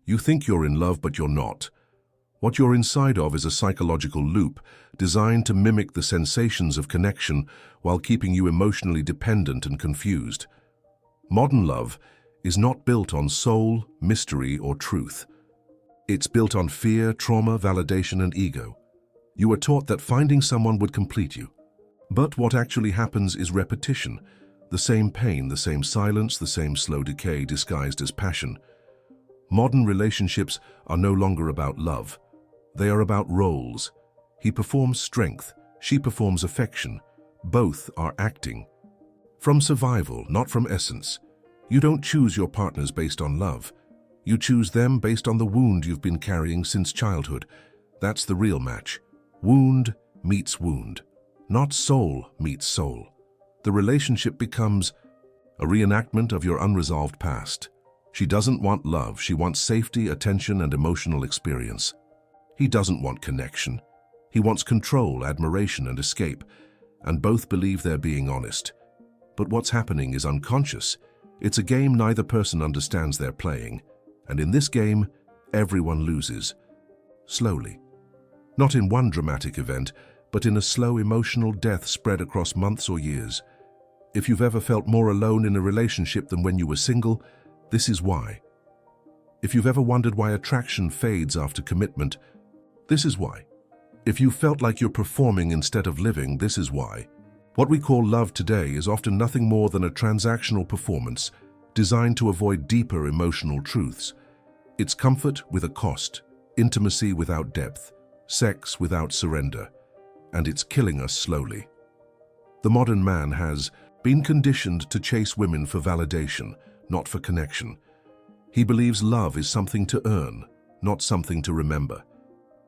You think you're in love, but you're not. What you're inside of is a psychological loop designed to mimic the sensations of connection while keeping you emotionally dependent and confused. Modern love is not built on soul, mystery, or truth. It's built on fear, trauma, validation, and ego. You are taught that finding someone would complete you. But what actually happens is repetition. The same pain, the same silence, the same slow decay disguised as passion. Modern relationships are no longer about love. They are about roles. He performs strength, she performs affection. Both are acting. From survival, not from essence. You don't choose your partners based on love. You choose them based on the wound you've been carrying since childhood. That's the real match. Wound meets wound, not soul meets soul. The relationship becomes a reenactment of your unresolved past. She doesn't want love, she wants safety, attention, and emotional experience. He doesn't want connection. He wants control, admiration, and escape, and both believe they're being honest. But what's happening is unconscious. It's a game neither person understands they're playing, and in this game, everyone loses. Slowly. Not in one dramatic event, but in a slow emotional death spread across months or years. If you've ever felt more alone in a relationship than when you were single, this is why. If you've ever wondered why attraction fades after commitment, this is why. If you felt like you're performing instead of living, this is why. What we call love today is often nothing more than a transactional performance designed to avoid deeper emotional truths. It's comfort with a cost, intimacy without depth, sex without surrender, and it's killing us slowly. The modern man has been conditioned to chase women for validation, not for connection. He believes love is something to earn, not something to remember.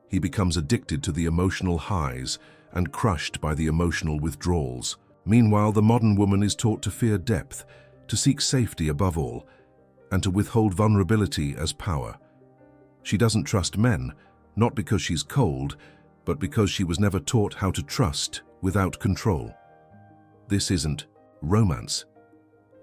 He becomes addicted to the emotional highs and crushed by the emotional withdrawals. Meanwhile, the modern woman is taught to fear depth, to seek safety above all, and to withhold vulnerability as power. She doesn't trust men, not because she's cold, but because she was never taught how to trust without control. This isn't romance.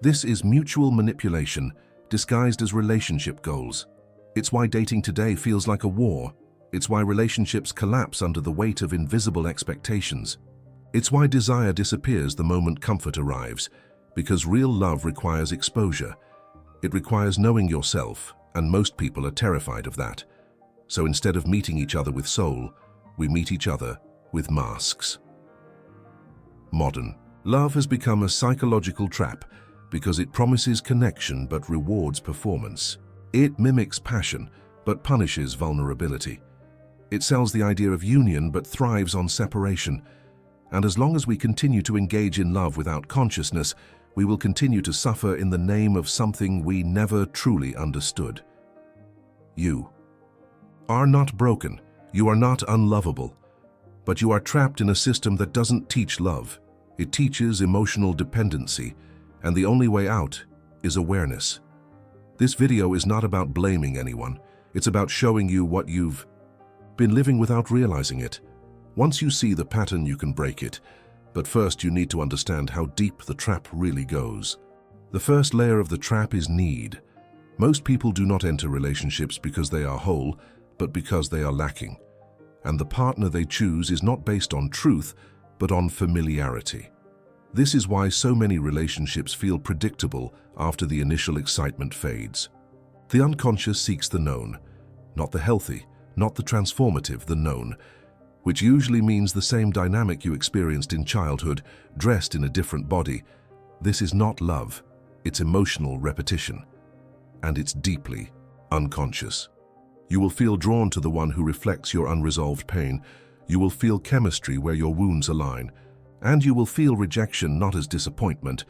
This is mutual manipulation disguised as relationship goals. It's why dating today feels like a war. It's why relationships collapse under the weight of invisible expectations. It's why desire disappears the moment comfort arrives, because real love requires exposure. It requires knowing yourself, and most people are terrified of that. So instead of meeting each other with soul, we meet each other with masks. Modern love has become a psychological trap because it promises connection but rewards performance. It mimics passion but punishes vulnerability. It sells the idea of union but thrives on separation. And as long as we continue to engage in love without consciousness, we will continue to suffer in the name of something we never truly understood. You are not broken. You are not unlovable. But you are trapped in a system that doesn't teach love. It teaches emotional dependency, and the only way out is awareness. This video is not about blaming anyone. It's about showing you what you've been living without realizing it. Once you see the pattern, you can break it. But first, you need to understand how deep the trap really goes. The first layer of the trap is need. Most people do not enter relationships because they are whole, but because they are lacking. And the partner they choose is not based on truth, but on familiarity. This is why so many relationships feel predictable after the initial excitement fades. The unconscious seeks the known, not the healthy, not the transformative, the known, which usually means the same dynamic you experienced in childhood, dressed in a different body. This is not love, it's emotional repetition, and it's deeply unconscious. You will feel drawn to the one who reflects your unresolved pain. You will feel chemistry where your wounds align, and you will feel rejection not as disappointment,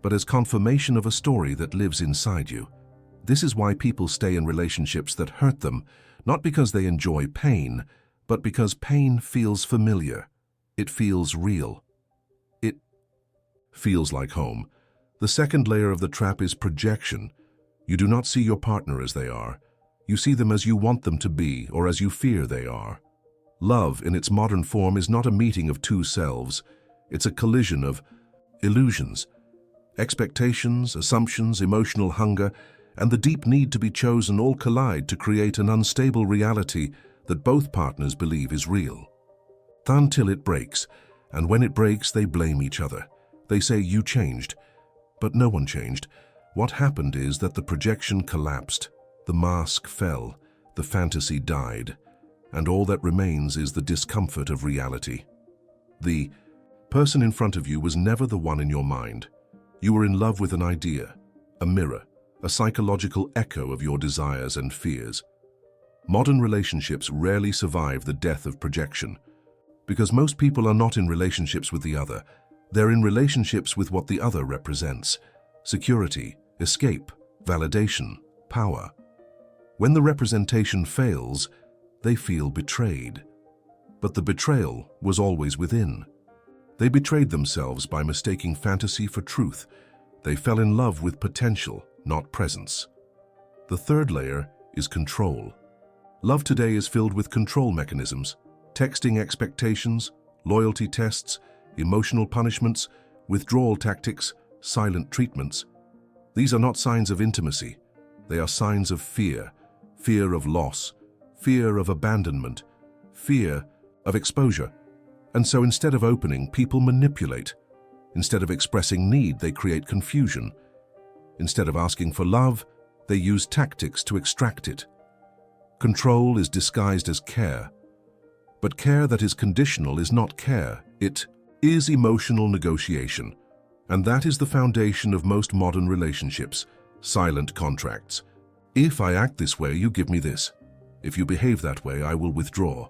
but as confirmation of a story that lives inside you. This is why people stay in relationships that hurt them, not because they enjoy pain, but because pain feels familiar. It feels real. It feels like home. The second layer of the trap is projection. You do not see your partner as they are. You see them as you want them to be, or as you fear they are. Love, in its modern form, is not a meeting of two selves. It's a collision of illusions, expectations, assumptions, emotional hunger, and the deep need to be chosen all collide to create an unstable reality that both partners believe is real. Until it breaks, and when it breaks, they blame each other. They say, "You changed," but no one changed. What happened is that the projection collapsed, the mask fell, the fantasy died, and all that remains is the discomfort of reality. The person in front of you was never the one in your mind. You were in love with an idea, a mirror, a psychological echo of your desires and fears. Modern relationships rarely survive the death of projection, because most people are not in relationships with the other. They're in relationships with what the other represents: security, escape, validation, power. When the representation fails, they feel betrayed. But the betrayal was always within. They betrayed themselves by mistaking fantasy for truth. They fell in love with potential, not presence. The third layer is control. Love today is filled with control mechanisms: texting expectations, loyalty tests, emotional punishments, withdrawal tactics, silent treatments. These are not signs of intimacy. They are signs of fear: fear of loss, fear of abandonment, fear of exposure. And so instead of opening, people manipulate. Instead of expressing need, they create confusion. Instead of asking for love, they use tactics to extract it. Control is disguised as care. But care that is conditional is not care. It is emotional negotiation. And that is the foundation of most modern relationships: silent contracts. If I act this way, you give me this. If you behave that way, I will withdraw.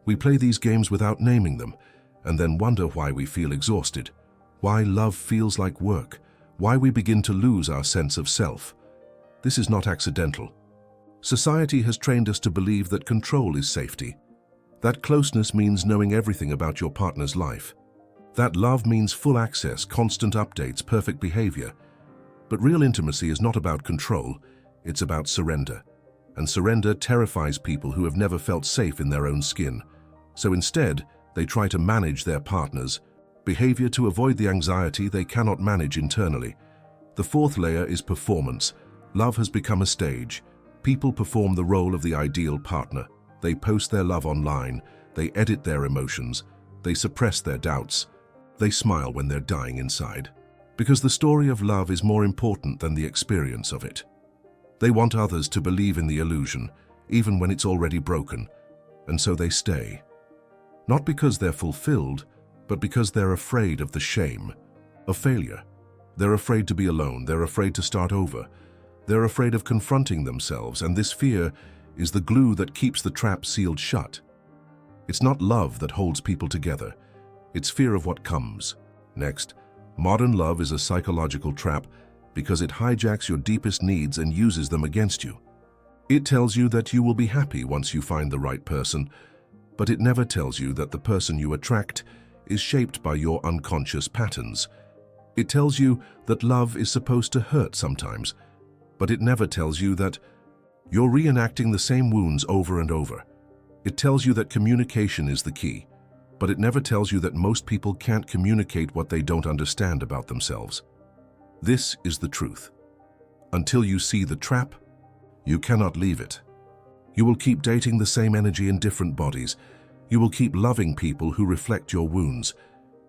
We play these games without naming them, and then wonder why we feel exhausted, why love feels like work, why we begin to lose our sense of self. This is not accidental. Society has trained us to believe that control is safety, that closeness means knowing everything about your partner's life, that love means full access, constant updates, perfect behavior. But real intimacy is not about control, it's about surrender. And surrender terrifies people who have never felt safe in their own skin. So instead, they try to manage their partner's behavior to avoid the anxiety they cannot manage internally. The fourth layer is performance. Love has become a stage. People perform the role of the ideal partner. They post their love online. They edit their emotions. They suppress their doubts. They smile when they're dying inside. Because the story of love is more important than the experience of it. They want others to believe in the illusion, even when it's already broken, and so they stay. Not because they're fulfilled, but because they're afraid of the shame, of failure. They're afraid to be alone, they're afraid to start over. They're afraid of confronting themselves, and this fear is the glue that keeps the trap sealed shut. It's not love that holds people together, it's fear of what comes. Next, modern love is a psychological trap because it hijacks your deepest needs and uses them against you. It tells you that you will be happy once you find the right person, but it never tells you that the person you attract is shaped by your unconscious patterns. It tells you that love is supposed to hurt sometimes, but it never tells you that you're reenacting the same wounds over and over. It tells you that communication is the key, but it never tells you that most people can't communicate what they don't understand about themselves. This is the truth. Until you see the trap, you cannot leave it. You will keep dating the same energy in different bodies. You will keep loving people who reflect your wounds.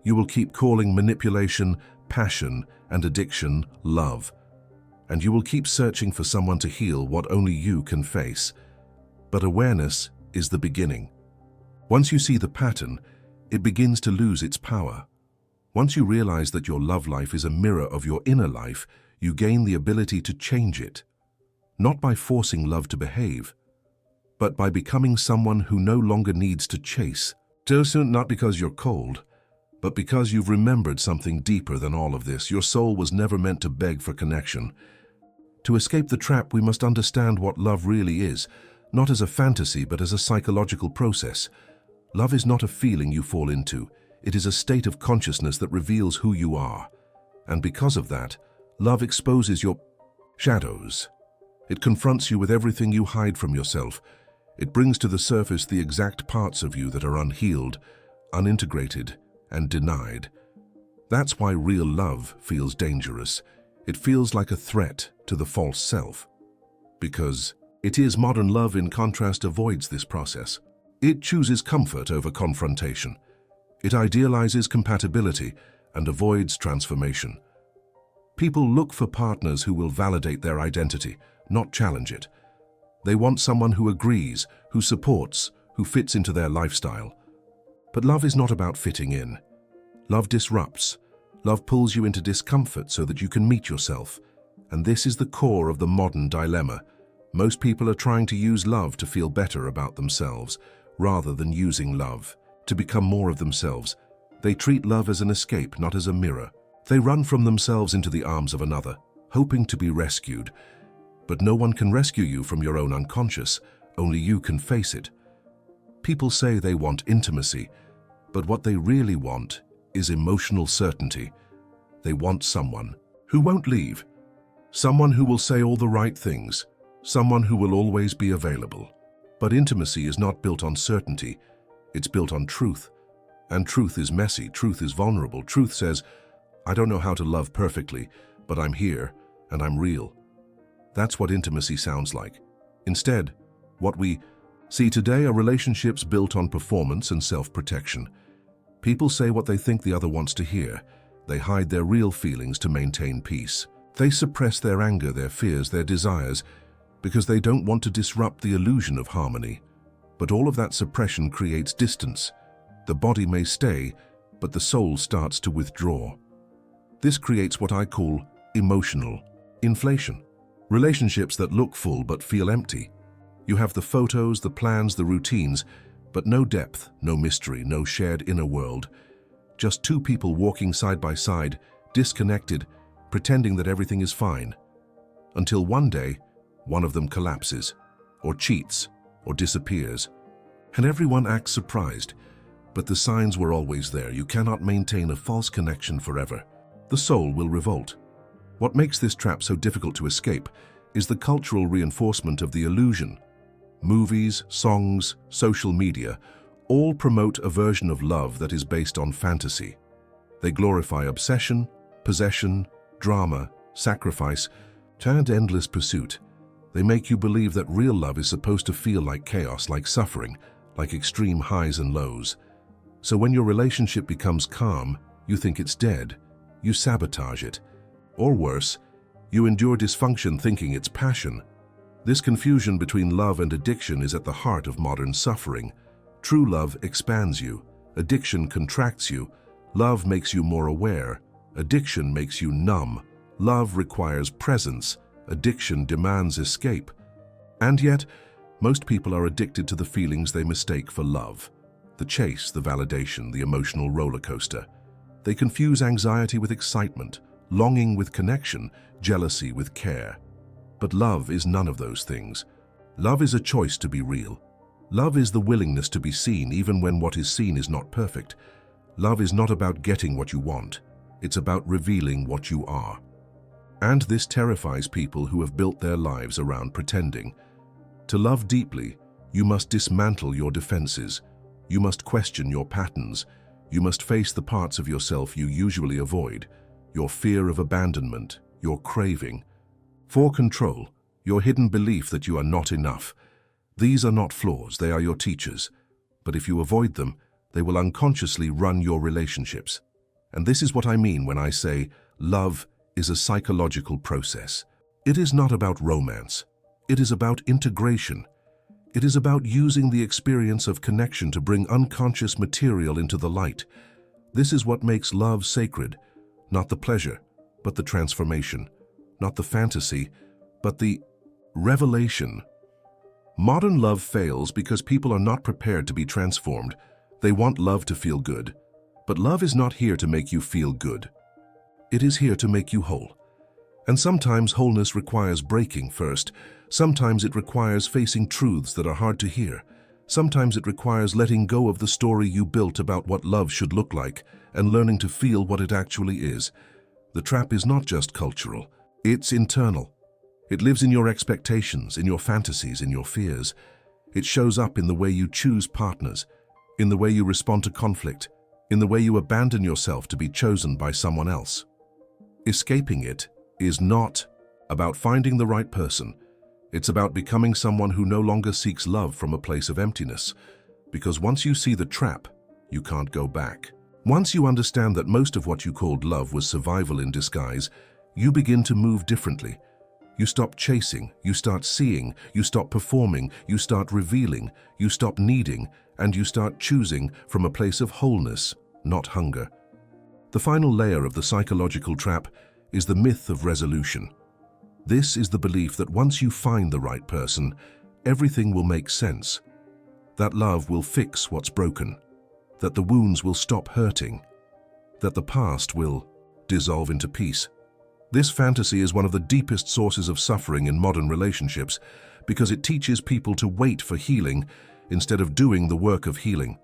You will keep calling manipulation, passion, and addiction love. And you will keep searching for someone to heal what only you can face. But awareness is the beginning. Once you see the pattern, it begins to lose its power. Once you realize that your love life is a mirror of your inner life, you gain the ability to change it. Not by forcing love to behave, but by becoming someone who no longer needs to chase. Not because you're cold, but because you've remembered something deeper than all of this. Your soul was never meant to beg for connection. To escape the trap, we must understand what love really is, not as a fantasy, but as a psychological process. Love is not a feeling you fall into. It is a state of consciousness that reveals who you are. And because of that, love exposes your shadows. It confronts you with everything you hide from yourself. It brings to the surface the exact parts of you that are unhealed, unintegrated, and denied. That's why real love feels dangerous. It feels like a threat to the false self. Because it is modern love, in contrast, avoids this process. It chooses comfort over confrontation. It idealizes compatibility and avoids transformation. People look for partners who will validate their identity, not challenge it. They want someone who agrees, who supports, who fits into their lifestyle. But love is not about fitting in. Love disrupts. Love pulls you into discomfort so that you can meet yourself. And this is the core of the modern dilemma. Most people are trying to use love to feel better about themselves, rather than using love to become more of themselves. They treat love as an escape, not as a mirror. They run from themselves into the arms of another, hoping to be rescued. But no one can rescue you from your own unconscious. Only you can face it. People say they want intimacy, but what they really want is emotional certainty. They want someone who won't leave, someone who will say all the right things, someone who will always be available. But intimacy is not built on certainty, it's built on truth. And truth is messy, truth is vulnerable. Truth says, I don't know how to love perfectly, but I'm here and I'm real. That's what intimacy sounds like. Instead, what we see today are relationships built on performance and self-protection. People say what they think the other wants to hear. They hide their real feelings to maintain peace. They suppress their anger, their fears, their desires, because they don't want to disrupt the illusion of harmony. But all of that suppression creates distance. The body may stay, but the soul starts to withdraw. This creates what I call emotional inflation. Relationships that look full but feel empty. You have the photos, the plans, the routines, but no depth, no mystery, no shared inner world. Just two people walking side by side, disconnected, pretending that everything is fine. Until one day, one of them collapses, or cheats, or disappears. And everyone acts surprised. But the signs were always there. You cannot maintain a false connection forever. The soul will revolt. What makes this trap so difficult to escape is the cultural reinforcement of the illusion. Movies, songs, social media, all promote a version of love that is based on fantasy. They glorify obsession, possession, drama, sacrifice, and endless pursuit. They make you believe that real love is supposed to feel like chaos, like suffering, like extreme highs and lows. So when your relationship becomes calm, you think it's dead. You sabotage it. Or worse, you endure dysfunction thinking it's passion. This confusion between love and addiction is at the heart of modern suffering. True love expands you. Addiction contracts you. Love makes you more aware. Addiction makes you numb. Love requires presence. Addiction demands escape. And yet, most people are addicted to the feelings they mistake for love. The chase, the validation, the emotional roller coaster. They confuse anxiety with excitement, longing with connection, jealousy with care. But love is none of those things. Love is a choice to be real. Love is the willingness to be seen even when what is seen is not perfect. Love is not about getting what you want. It's about revealing what you are. And this terrifies people who have built their lives around pretending. To love deeply, you must dismantle your defenses. You must question your patterns. You must face the parts of yourself you usually avoid, your fear of abandonment, your craving. For control, your hidden belief that you are not enough. These are not flaws, they are your teachers. But if you avoid them, they will unconsciously run your relationships. And this is what I mean when I say love is a psychological process. It is not about romance. It is about integration. It is about using the experience of connection to bring unconscious material into the light. This is what makes love sacred, not the pleasure, but the transformation, not the fantasy, but the revelation. Modern love fails because people are not prepared to be transformed. They want love to feel good. But love is not here to make you feel good. It is here to make you whole. And sometimes wholeness requires breaking first. Sometimes it requires facing truths that are hard to hear. Sometimes it requires letting go of the story you built about what love should look like and learning to feel what it actually is. The trap is not just cultural. It's internal. It lives in your expectations, in your fantasies, in your fears. It shows up in the way you choose partners, in the way you respond to conflict, in the way you abandon yourself to be chosen by someone else. Escaping it is not about finding the right person. It's about becoming someone who no longer seeks love from a place of emptiness, because once you see the trap, you can't go back. Once you understand that most of what you called love was survival in disguise, you begin to move differently. You stop chasing, you start seeing, you stop performing, you start revealing, you stop needing, and you start choosing from a place of wholeness, not hunger. The final layer of the psychological trap is the myth of resolution. This is the belief that once you find the right person, everything will make sense, that love will fix what's broken, that the wounds will stop hurting, that the past will dissolve into peace. This fantasy is one of the deepest sources of suffering in modern relationships because it teaches people to wait for healing instead of doing the work of healing.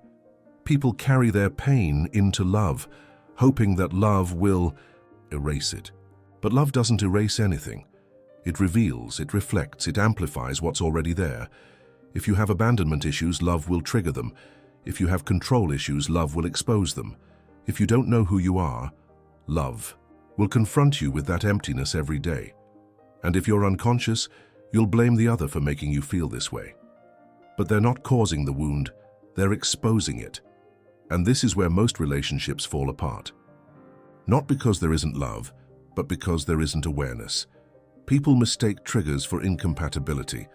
People carry their pain into love, hoping that love will erase it. But love doesn't erase anything. It reveals, it reflects, it amplifies what's already there. If you have abandonment issues, love will trigger them. If you have control issues, love will expose them. If you don't know who you are, love will confront you with that emptiness every day. And if you're unconscious, you'll blame the other for making you feel this way. But they're not causing the wound, they're exposing it. And this is where most relationships fall apart. Not because there isn't love, but because there isn't awareness. People mistake triggers for incompatibility.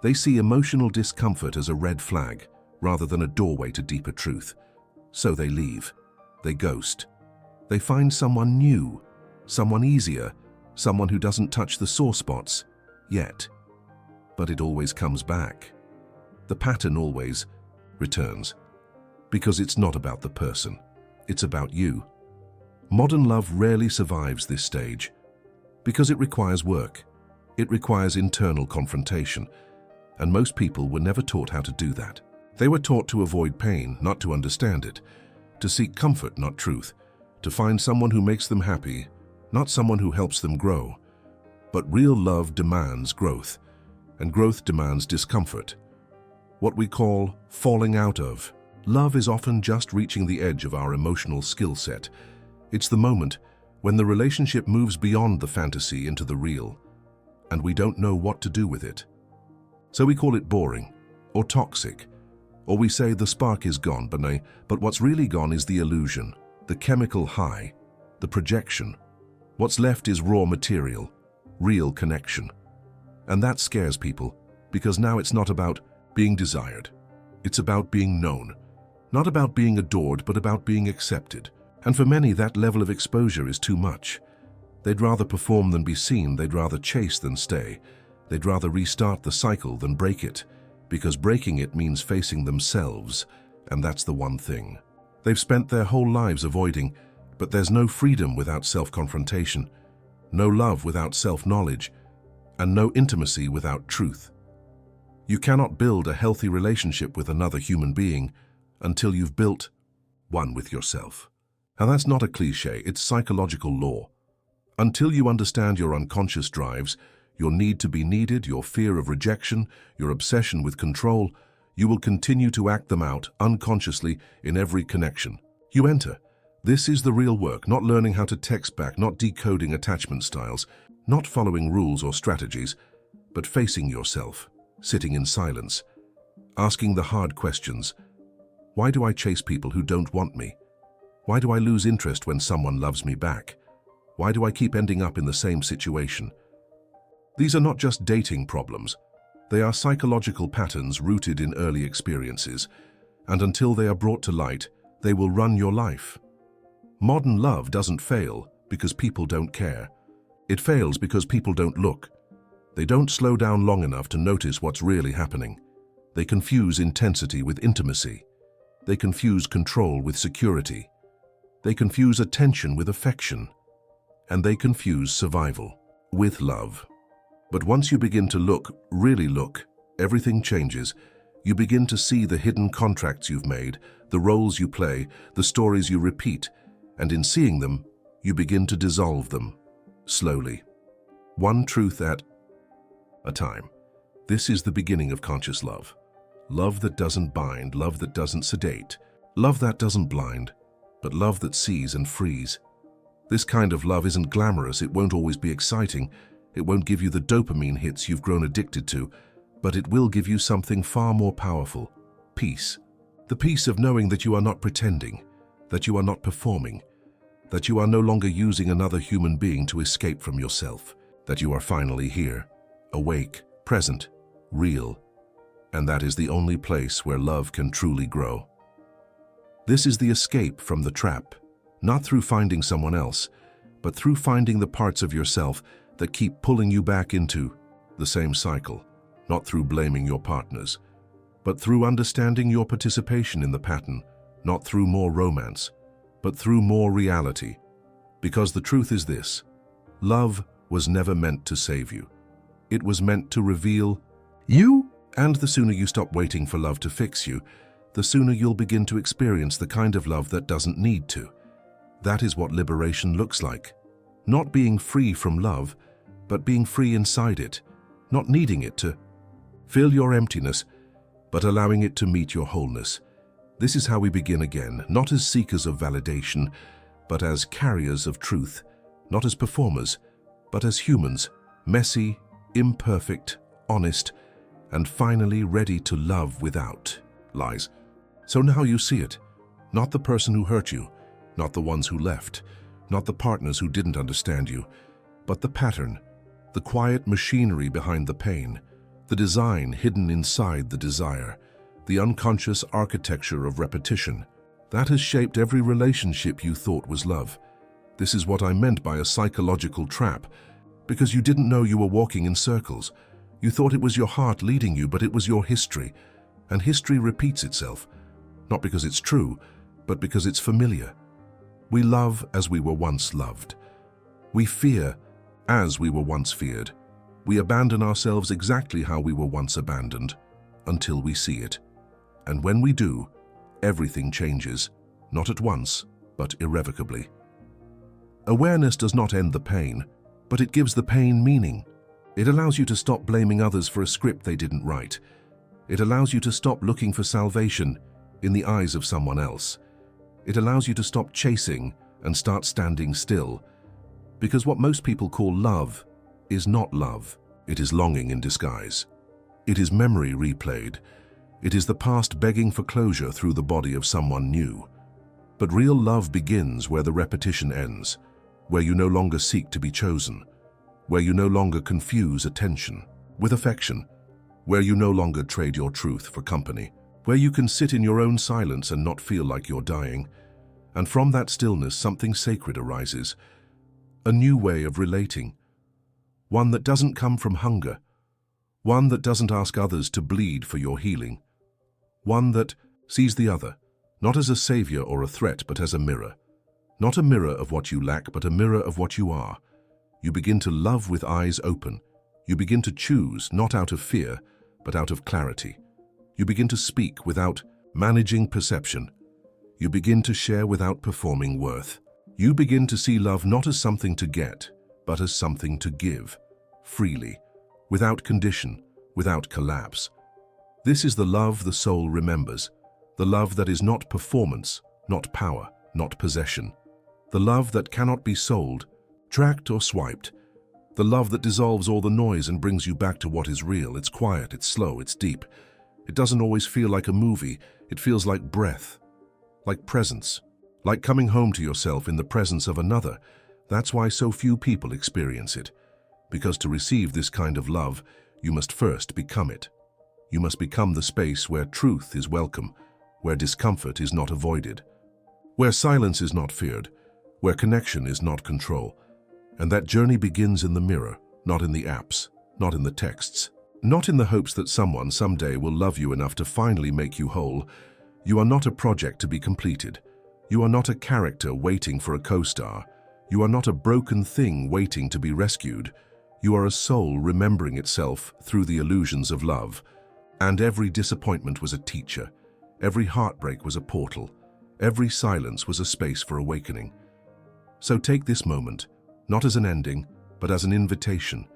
They see emotional discomfort as a red flag, rather than a doorway to deeper truth. So they leave. They ghost. They find someone new, someone easier, someone who doesn't touch the sore spots, yet. But it always comes back. The pattern always returns. Because it's not about the person, it's about you. Modern love rarely survives this stage. Because it requires work. It requires internal confrontation. And most people were never taught how to do that. They were taught to avoid pain, not to understand it. To seek comfort, not truth. To find someone who makes them happy, not someone who helps them grow. But real love demands growth, and growth demands discomfort. What we call falling out of. Love is often just reaching the edge of our emotional skill set. It's the moment when the relationship moves beyond the fantasy into the real, and we don't know what to do with it. So we call it boring, or toxic, or we say the spark is gone, but what's really gone is the illusion, the chemical high, the projection. What's left is raw material, real connection. And that scares people, because now it's not about being desired. It's about being known. Not about being adored, but about being accepted. And for many, that level of exposure is too much. They'd rather perform than be seen. They'd rather chase than stay. They'd rather restart the cycle than break it, because breaking it means facing themselves, and that's the one thing they've spent their whole lives avoiding. But there's no freedom without self-confrontation, no love without self-knowledge, and no intimacy without truth. You cannot build a healthy relationship with another human being until you've built one with yourself. And that's not a cliche, it's psychological law. Until you understand your unconscious drives, your need to be needed, your fear of rejection, your obsession with control, you will continue to act them out unconsciously in every connection you enter. This is the real work, not learning how to text back, not decoding attachment styles, not following rules or strategies, but facing yourself, sitting in silence, asking the hard questions. Why do I chase people who don't want me? Why do I lose interest when someone loves me back? Why do I keep ending up in the same situation? These are not just dating problems. They are psychological patterns rooted in early experiences, and until they are brought to light, they will run your life. Modern love doesn't fail because people don't care. It fails because people don't look. They don't slow down long enough to notice what's really happening. They confuse intensity with intimacy. They confuse control with security. They confuse attention with affection. And they confuse survival with love. But once you begin to look, really look, everything changes. You begin to see the hidden contracts you've made, the roles you play, the stories you repeat, and in seeing them, you begin to dissolve them, slowly. One truth at a time. This is the beginning of conscious love. Love that doesn't bind, love that doesn't sedate, love that doesn't blind, but love that sees and frees. This kind of love isn't glamorous, it won't always be exciting. It won't give you the dopamine hits you've grown addicted to, but it will give you something far more powerful: peace. The peace of knowing that you are not pretending, that you are not performing, that you are no longer using another human being to escape from yourself, that you are finally here, awake, present, real, and that is the only place where love can truly grow. This is the escape from the trap, not through finding someone else, but through finding the parts of yourself that keep pulling you back into the same cycle, not through blaming your partners, but through understanding your participation in the pattern, not through more romance, but through more reality. Because the truth is this: love was never meant to save you. It was meant to reveal you. And the sooner you stop waiting for love to fix you, the sooner you'll begin to experience the kind of love that doesn't need to. That is what liberation looks like. Not being free from love, but being free inside it, not needing it to fill your emptiness, but allowing it to meet your wholeness. This is how we begin again, not as seekers of validation, but as carriers of truth, not as performers, but as humans, messy, imperfect, honest, and finally ready to love without lies. So now you see it. Not the person who hurt you, not the ones who left, not the partners who didn't understand you, but the pattern, the quiet machinery behind the pain, the design hidden inside the desire, the unconscious architecture of repetition. That has shaped every relationship you thought was love. This is what I meant by a psychological trap, because you didn't know you were walking in circles. You thought it was your heart leading you, but it was your history. And history repeats itself, not because it's true, but because it's familiar. We love as we were once loved. We fear as we were once feared. We abandon ourselves exactly how we were once abandoned, until we see it. And when we do, everything changes, not at once, but irrevocably. Awareness does not end the pain, but it gives the pain meaning. It allows you to stop blaming others for a script they didn't write. It allows you to stop looking for salvation in the eyes of someone else. It allows you to stop chasing and start standing still. Because what most people call love is not love. It is longing in disguise. It is memory replayed. It is the past begging for closure through the body of someone new. But real love begins where the repetition ends, where you no longer seek to be chosen, where you no longer confuse attention with affection, where you no longer trade your truth for company, where you can sit in your own silence and not feel like you're dying. And from that stillness, something sacred arises, a new way of relating, one that doesn't come from hunger, one that doesn't ask others to bleed for your healing, one that sees the other, not as a savior or a threat, but as a mirror. Not a mirror of what you lack, but a mirror of what you are. You begin to love with eyes open. You begin to choose, not out of fear, but out of clarity. You begin to speak without managing perception. You begin to share without performing worth. You begin to see love not as something to get, but as something to give, freely, without condition, without collapse. This is the love the soul remembers, the love that is not performance, not power, not possession, the love that cannot be sold, tracked or swiped, the love that dissolves all the noise and brings you back to what is real. It's quiet, it's slow, it's deep. It doesn't always feel like a movie. It feels like breath, like presence, like coming home to yourself in the presence of another. That's why so few people experience it. Because to receive this kind of love, you must first become it. You must become the space where truth is welcome, where discomfort is not avoided, where silence is not feared, where connection is not control. And that journey begins in the mirror, not in the apps, not in the texts, not in the hopes that someone someday will love you enough to finally make you whole. You are not a project to be completed. You are not a character waiting for a co-star. You are not a broken thing waiting to be rescued. You are a soul remembering itself through the illusions of love. And every disappointment was a teacher. Every heartbreak was a portal. Every silence was a space for awakening. So take this moment, not as an ending, but as an invitation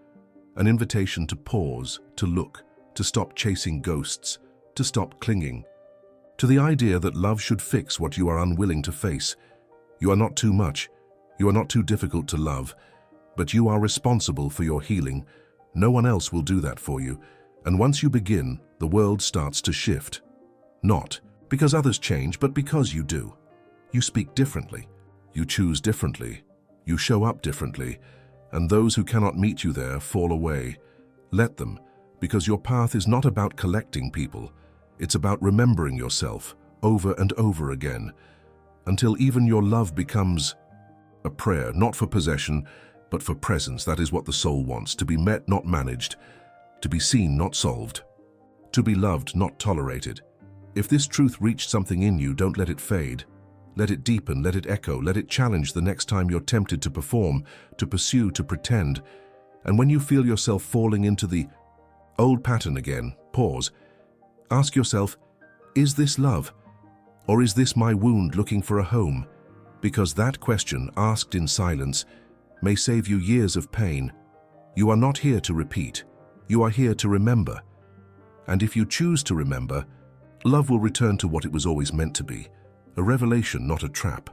to pause, to look, to stop chasing ghosts, to stop clinging to the idea that love should fix what you are unwilling to face. You are not too much. You are not too difficult to love, But you are responsible for your healing. No one else will do that for you. And once you begin, the world starts to shift. Not because others change, but because you do. You speak differently. You choose differently. You show up differently. And those who cannot meet you there fall away. Let them, because your path is not about collecting people. It's about remembering yourself over and over again, until even your love becomes a prayer, not for possession, but for presence. That is what the soul wants, to be met, not managed, to be seen, not solved, to be loved, not tolerated. If this truth reached something in you, don't let it fade. Let it deepen, let it echo, let it challenge the next time you're tempted to perform, to pursue, to pretend. And when you feel yourself falling into the old pattern again, pause. Ask yourself, is this love? Or is this my wound looking for a home? Because that question, asked in silence, may save you years of pain. You are not here to repeat. You are here to remember. And if you choose to remember, love will return to what it was always meant to be. A revelation, not a trap.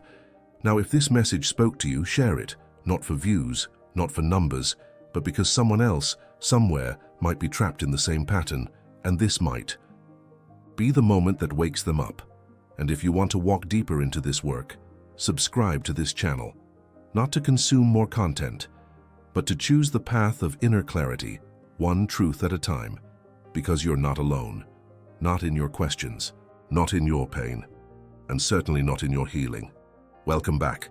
Now, if this message spoke to you, share it, not for views, not for numbers, but because someone else, somewhere, might be trapped in the same pattern, and this might be the moment that wakes them up. And if you want to walk deeper into this work, subscribe to this channel, not to consume more content, but to choose the path of inner clarity, one truth at a time, because you're not alone, not in your questions, not in your pain, and certainly not in your healing. Welcome back.